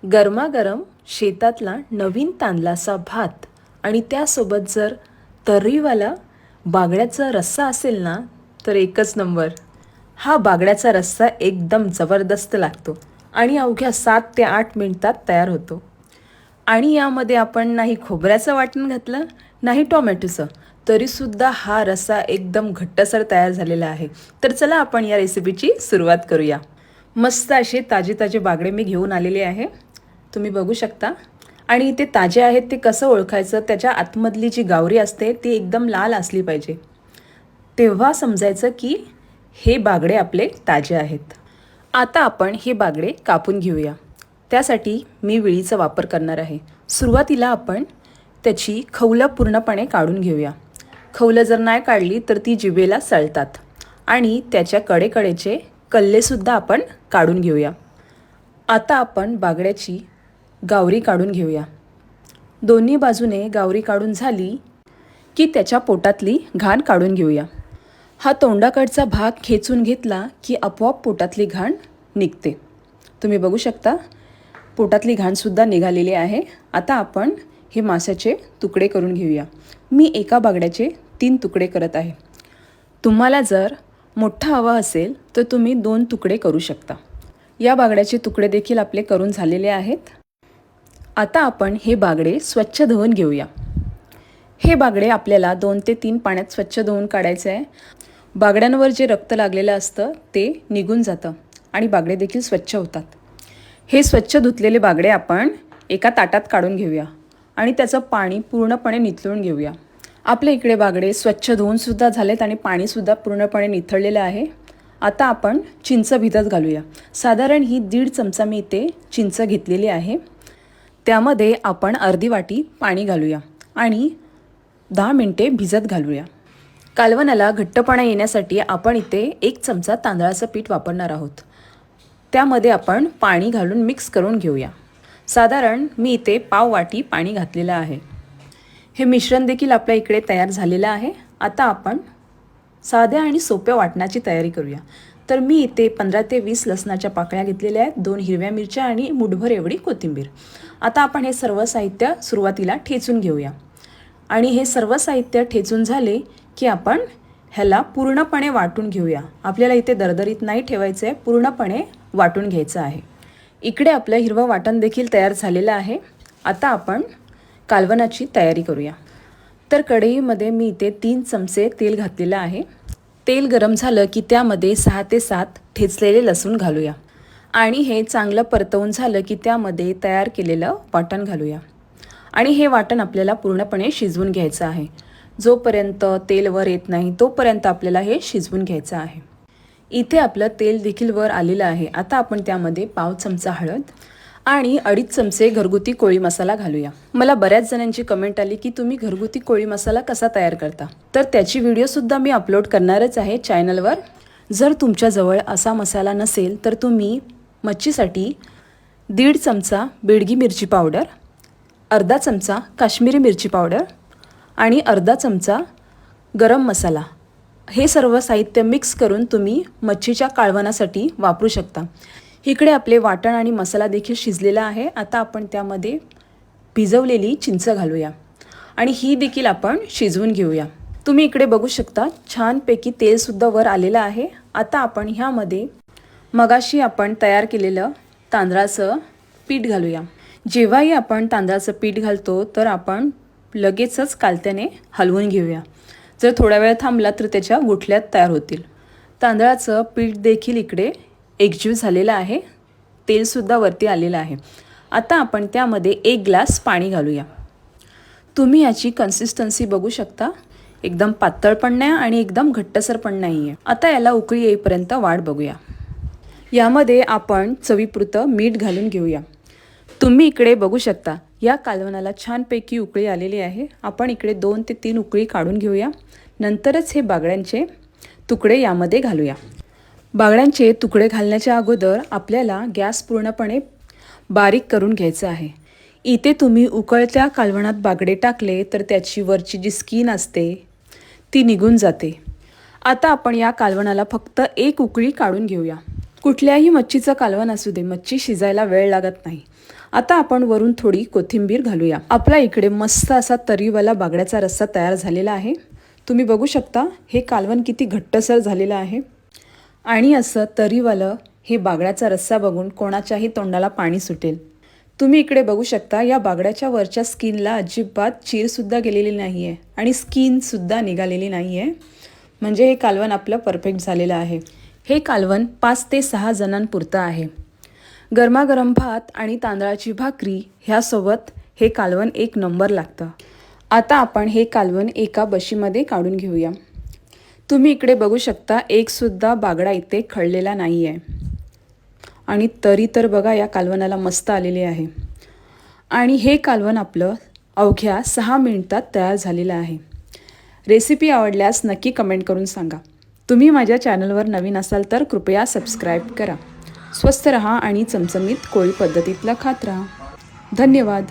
गरमागरम शेतातला नवीन तांदळाचा भात आणि त्यासोबत जर तर्रीवाला बागड्याचा रस्सा असेल ना तर एकच नंबर. हा बागड्याचा रस्सा एकदम जबरदस्त लागतो आणि अवघ्या 7 ते 8 मिनिटात तयार होतो. आणि यामध्ये आपण नाही खोबऱ्याचं वाटण घातलं नाही टोमॅटोचं, तरीसुद्धा हा रस्सा एकदम घट्टसर तयार झालेला आहे. तर चला आपण या रेसिपीची सुरुवात करूया. मस्त असे ताजे ताजे बागडे मी घेऊन आलेले आहे, तुम्ही बघू शकता. आणि ते ताजे आहेत ते कसं ओळखायचं, त्याच्या आतमधली जी गावरी असते ती एकदम लाल असली पाहिजे, तेव्हा समजायचं की हे बागडे आपले ताजे आहेत. आता आपण हे बागडे कापून घेऊया. त्यासाठी मी विळीचा वापर करणार आहे. सुरुवातीला आपण त्याची खवलं पूर्णपणे काढून घेऊया. खवलं जर नाही काढली तर ती जिभेला सळतात. आणि त्याच्या कडेकडेचे कल्लेसुद्धा आपण काढून घेऊया. आता आपण बागड्याची गावरी काढून घेऊया. दोन्ही बाजूने गावरी काढून झाली की त्याच्या पोटातली घाण काढून घेऊया. हा तोंडाकडचा भाग खेचून घेतला की आपोआप पोटातली घाण निघते. तुम्ही बघू शकता पोटातली घाणसुद्धा निघालेली आहे. आता आपण हे माशाचे तुकडे करून घेऊया. मी एका बागड्याचे 3 तुकडे करत आहे. तुम्हाला जर मोठा हवा असेल तर तुम्ही 2 तुकडे करू शकता. या बागड्याचे तुकडे देखील आपले करून झालेले आहेत. आता आपण हे बागडे स्वच्छ धुवून घेऊया. हे बागडे आपल्याला 2 ते 3 पाण्यात स्वच्छ धुवून काढायचे आहे. बागड्यांवर जे रक्त लागलेलं असतं ते निघून जातं आणि बागडे देखील स्वच्छ होतात. हे स्वच्छ धुतलेले बागडे आपण एका ताटात काढून घेऊया आणि त्याचं पाणी पूर्णपणे निथळून घेऊया. आपल्या इकडे बागडे स्वच्छ धुवूनसुद्धा झालेत आणि पाणीसुद्धा पूर्णपणे निथळलेलं आहे. आता आपण चिंच भिजत घालूया. साधारण ही 1.5 चमचा मी इथे चिंच घेतलेली आहे. त्यामध्ये आपण अर्धी वाटी पाणी घालूया आणि 10 मिनिटे भिजत घालूया. कालवणाला घट्टपणा येण्यासाठी आपण इथे 1 चमचा तांदळाचं पीठ वापरणार आहोत. त्यामध्ये आपण पाणी घालून मिक्स करून घेऊया. साधारण मी इथे पाव वाटी पाणी घातलेलं आहे. हे मिश्रण देखील आपल्या इकडे तयार झालेलं आहे. आता आपण साध्या आणि सोप्या वाटणाची तयारी करूया. तर मी इथे 15 ते 20 लसणाच्या पाकळ्या घेतलेल्या आहेत, 2 हिरव्या मिरच्या आणि मुठभर एवढी कोथिंबीर. आता आपण हे सर्व साहित्य सुरुवातीला ठेचून घेऊया. आणि हे सर्व साहित्य ठेचून झाले की आपण ह्याला पूर्णपणे वाटून घेऊया. आपल्याला इथे दरदरीत नाही ठेवायचं आहे, पूर्णपणे वाटून घ्यायचं आहे. इकडे आपलं हिरवं वाटण देखील तयार झालेलं आहे. आता आपण कालवणाची तयारी करूया. तर कढईमध्ये मी इथे 3 चमचे तेल घातलेलं आहे. तेल गरम झालं की त्यामध्ये 6 ते 7 ठेचलेले लसूण घालूया आणि हे चांगलं परतवून झालं की त्यामध्ये तयार केलेलं वाटण घालूया. आणि हे वाटण आपल्याला पूर्णपणे शिजवून घ्यायचं आहे. जोपर्यंत तेल वर येत नाही तोपर्यंत आपल्याला हे शिजवून घ्यायचं आहे. इथे आपलं तेल देखील वर आलेलं आहे. आता आपण त्यामध्ये पाव चमचा हळद आणि 2.5 चमचे घरगुती कोळी मसाला घालूया. मला बऱ्याच जणांची कमेंट आली की तुम्ही घरगुती कोळी मसाला कसा तयार करता, तर त्याची व्हिडिओसुद्धा मी अपलोड करणारच आहे चॅनलवर. जर तुमच्याजवळ असा मसाला नसेल तर तुम्ही मच्छीसाठी 1.5 चमचा बेडगी मिरची पावडर, अर्धा चमचा काश्मीरी मिरची पावडर आणि अर्धा चमचा गरम मसाला हे सर्व साहित्य मिक्स करून तुम्ही मच्छीच्या कालवणासाठी वापरू शकता. इकडे आपले वाटण आणि मसाला देखील शिजलेला आहे. आता आपण त्यामध्ये भिजवलेली चिंच घालूया आणि ही देखील आपण शिजवून घेऊया. तुम्ही इकडे बघू शकता छानपैकी तेलसुद्धा वर आलेलं आहे. आता आपण ह्यामध्ये मगाशी आपण तयार केलेलं तांदळाचं पीठ घालूया. जेव्हाही आपण तांदळाचं पीठ घालतो तर आपण लगेचच कालत्याने हलवून घेऊया. जर थोडा वेळ थांबला तर त्याच्या गुठल्या तयार होतील. तांदळाचं पीठ देखील इकडे एकजीव झालेलं आहे. तेलसुद्धा वरती आलेलं आहे. आता आपण त्यामध्ये 1 ग्लास पाणी घालूया. तुम्ही याची कन्सिस्टन्सी बघू शकता. एकदम पातळ पण नाही आणि एकदम घट्टसर पण नाही आहे. आता याला उकळी येईपर्यंत वाट बघूया. यामध्ये आपण चवीपुरतं मीठ घालून घेऊया. तुम्ही इकडे बघू शकता या कालवणाला छानपैकी उकळी आलेली आहे. आपण इकडे 2 ते 3 उकळी काढून घेऊया. नंतरच हे बागड्यांचे तुकडे यामध्ये घालूया. बागड्यांचे तुकडे घालण्याच्या अगोदर आपल्याला गॅस पूर्णपणे बारीक करून घ्यायचं आहे. इथे तुम्ही उकळत्या कालवणात बागडे टाकले तर त्याची वरची जी स्किन असते ती निघून जाते. आता आपण या कालवणाला फक्त 1 उकळी काढून घेऊया. कुठल्याही मच्छीचं कालवण असू दे, मच्छी शिजायला वेळ लागत नाही. आता आपण वरून थोडी कोथिंबीर घालूया. आपल्या इकडे मस्त असा तर्रीवाला बागड्याचा रस्सा तयार झालेला आहे. तुम्ही बघू शकता हे कालवण किती घट्टसर झालेलं आहे. आणि असं तर्रीवालं हे बागड्याचा रस्सा बघून कोणाच्याही तोंडाला पाणी सुटेल. तुम्ही इकडे बघू शकता या बागड्याच्या वरच्या स्किनला अजिबात चीरसुद्धा गेलेली नाही आहे आणि स्किनसुद्धा निघालेली नाही आहे. म्हणजे हे कालवण आपलं परफेक्ट झालेलं आहे. हे कालवण 5 ते 6 जणांपुरतं आहे. गरमागरम भात आणि तांदळाची भाकरी ह्यासोबत हे कालवण एक नंबर लागतं. आता आपण हे कालवण एका बशीमध्ये काढून घेऊया. तुम्ही इकडे बघू शकता एकसुद्धा बागडा इथे खळलेला नाही आहे. आणि तरी तर बघा या कालवणाला मस्त आलेले आहे. आणि हे कालवण आपलं अवघ्या 6 मिनिटात तयार झालेलं आहे. रेसिपी आवडल्यास नक्की कमेंट करून सांगा. तुम्ही माझ्या चॅनलवर नवीन असाल तर कृपया सबस्क्राईब करा. स्वस्थ रहा आणि चमचमीत कोळी पद्धतीतलं खात राहा. धन्यवाद.